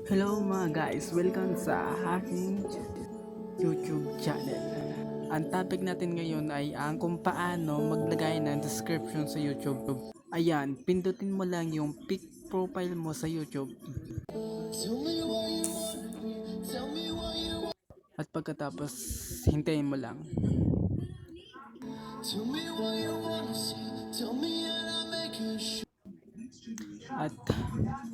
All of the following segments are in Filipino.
Hello mga guys, welcome sa aking YouTube channel. Ang topic natin ngayon ay ang kung paano maglagay ng description sa YouTube. Ayan, pindutin mo lang yung pic profile mo sa YouTube. At pagkatapos, hintayin mo lang. At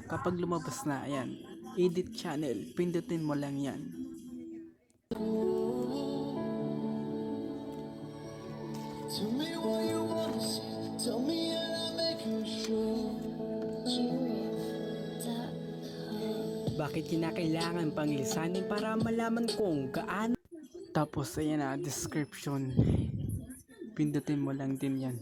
kapag lumabas na, ayan, edit channel, pindutin mo lang yan. Bakit kinakailangan pang lisanin para malaman kung gaano? Tapos ayan na, description, pindutin mo lang din yan.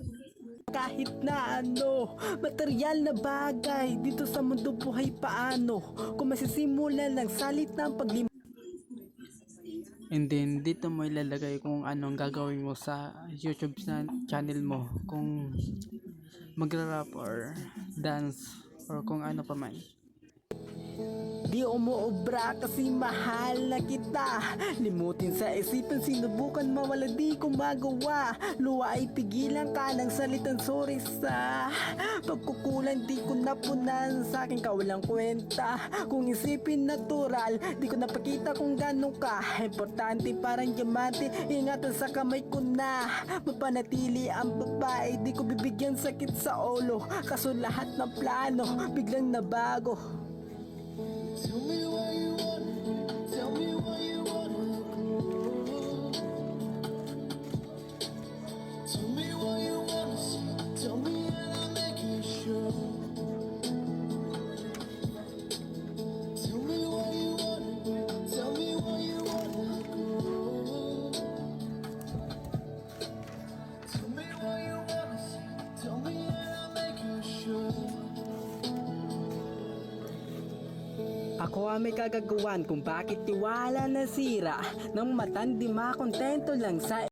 Kahit na ano, material na bagay dito sa mundo buhay paano kung masisimulan ng salit ng And then dito mo ilalagay kung anong gagawin mo sa YouTube channel mo, kung magra-rap or dance or kung ano pa man. Di umuobra kasi mahal na kita. Limutin sa isipan, sinubukan mawala, di ko magawa. Luwa ay pigilan ka ng salitang sorry sa pagkukulan, di ko napunan. Sa akin ka walang kwenta. Kung isipin natural, di ko napakita kung gano'n ka importante, parang diamante. Ingatan sa kamay ko na mapanatili ang babae. Di ko bibigyan sakit sa ulo, kaso lahat ng plano biglang nabago. Tell me why you wanna, tell me why you wanna go. Tell me why you wanna see, tell me and I'll make it sure. Tell me why you wanna, tell me why you wanna go. Tell me why you wanna see, tell me and I'll make it sure. Ako ang may kagagawan kung bakit tiwala nasira ng matandi makontento lang sa